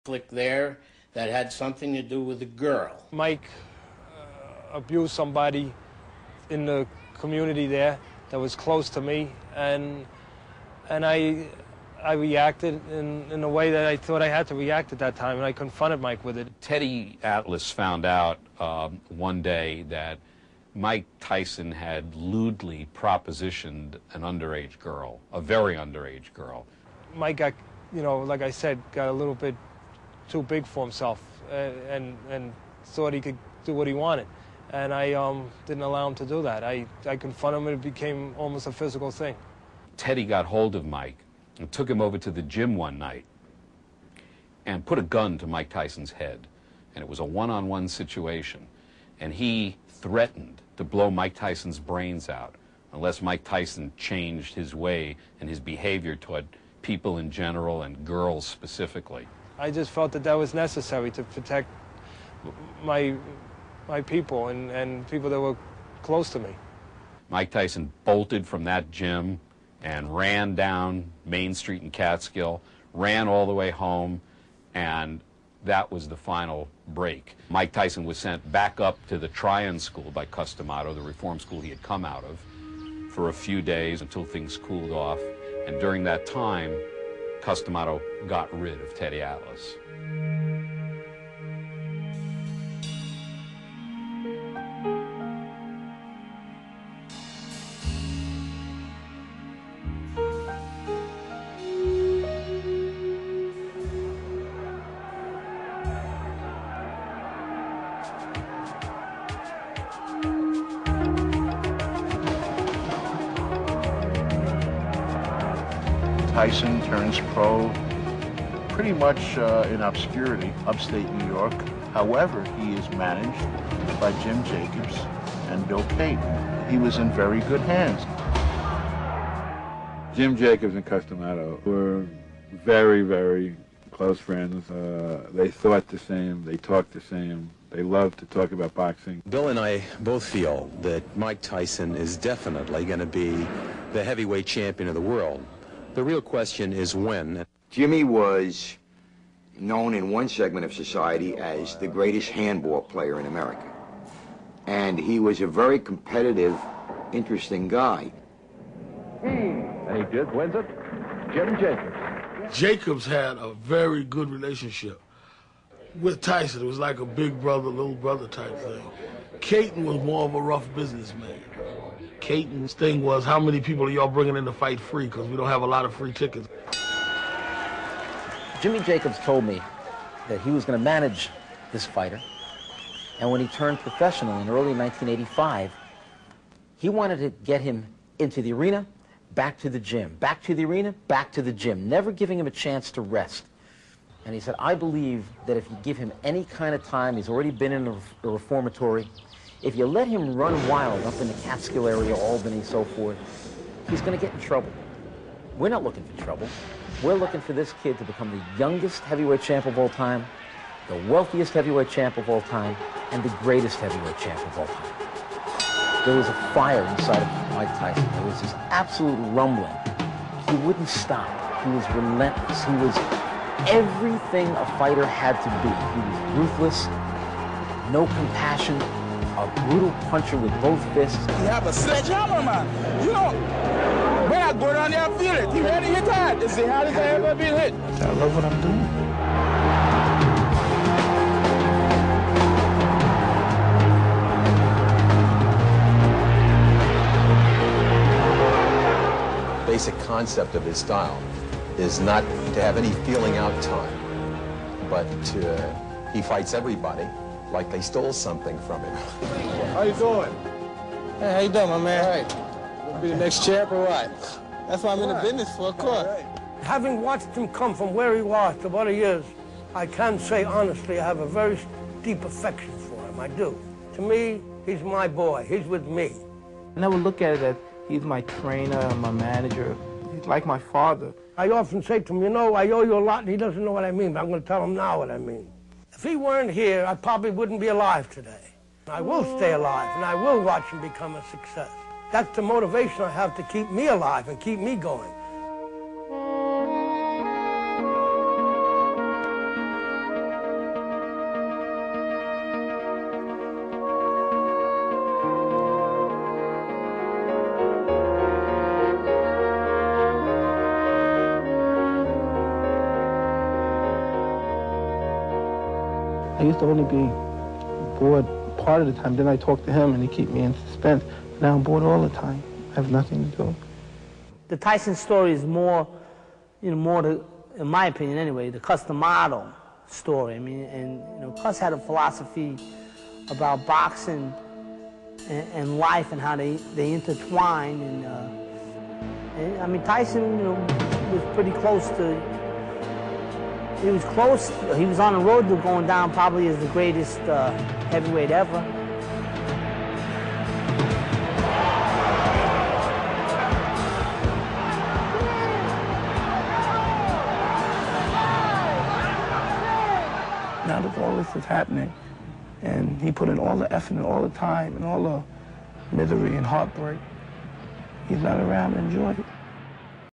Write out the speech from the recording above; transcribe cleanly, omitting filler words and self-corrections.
conflict there that had something to do with a girl. Mike abused somebody in the community there that was close to me, and I reacted in a way that I thought I had to react at that time, and I confronted Mike with it. Teddy Atlas found out one day that Mike Tyson had lewdly propositioned an underage girl, a very underage girl. Mike got, like I said, got a little bit too big for himself and thought he could do what he wanted. And I didn't allow him to do that. I confronted him, and it became almost a physical thing. Teddy got hold of Mike and took him over to the gym one night and put a gun to Mike Tyson's head. And it was a one-on-one situation. And he threatened to blow Mike Tyson's brains out unless Mike Tyson changed his way and his behavior toward people in general and girls specifically. I just felt that that was necessary to protect my people and people that were close to me. Mike Tyson bolted from that gym and ran down Main Street in Catskill, ran all the way home, and that was the final break. Mike Tyson was sent back up to the Tryon School by Customato, the reform school he had come out of, for a few days until things cooled off. And during that time, Customato got rid of Teddy Atlas. Tyson turns pro pretty much in obscurity, upstate New York. However, he is managed by Jim Jacobs and Bill Payton. He was in very good hands. Jim Jacobs and Customato were very, very close friends. They thought the same, they talked the same, they loved to talk about boxing. Bill and I both feel that Mike Tyson is definitely going to be the heavyweight champion of the world. The real question is when. Jimmy was known in one segment of society as the greatest handball player in America. And he was a very competitive, interesting guy. And he did, wins it, Jim Jacobs. Jacobs had a very good relationship with Tyson. It was like a big brother, little brother type thing. Caton was more of a rough businessman. Caton's thing was, how many people are y'all bringing in to fight free? Because we don't have a lot of free tickets. Jimmy Jacobs told me that he was going to manage this fighter. And when he turned professional in early 1985, he wanted to get him into the arena, back to the gym, back to the arena, back to the gym, never giving him a chance to rest. And he said, I believe that if you give him any kind of time, he's already been in a reformatory, if you let him run wild up in the Catskill area, Albany, so forth, he's going to get in trouble. We're not looking for trouble. We're looking for this kid to become the youngest heavyweight champ of all time, the wealthiest heavyweight champ of all time, and the greatest heavyweight champ of all time. There was a fire inside of Mike Tyson. There was this absolute rumbling. He wouldn't stop. He was relentless. He was everything a fighter had to be. He was ruthless, no compassion, a brutal puncher with both fists. He have a sledgehammer, man. You know, when I go down there and feel it, he ready to hit hard. It's the hardest I ever been hit. I love what I'm doing. Basic concept of his style is not to have any feeling out time, but he fights everybody like they stole something from him. How you doing? Hey, how you doing, my man? All right. You'll be the next champ or what? That's what I'm in the business for, of course. Having watched him come from where he was to what he is, I can say honestly I have a very deep affection for him. I do. To me, he's my boy. He's with me. I never look at it as he's my trainer, my manager. He's like my father. I often say to him, you know, I owe you a lot, and he doesn't know what I mean, but I'm going to tell him now what I mean. If he weren't here, I probably wouldn't be alive today. I will stay alive, and I will watch him become a success. That's the motivation I have to keep me alive and keep me going. I used to only be bored part of the time. Then I talk to him and he keep me in suspense. Now I'm bored all the time. I have nothing to do. The Tyson story is more, in my opinion anyway, the Cus D'Amato story. I mean, and Cus had a philosophy about boxing and life and how they intertwine. And I mean, Tyson, was pretty close to. He was close. He was on the road to going down probably as the greatest heavyweight ever. Now that all this is happening, and he put in all the effort and all the time and all the misery and heartbreak, he's not around to enjoy it.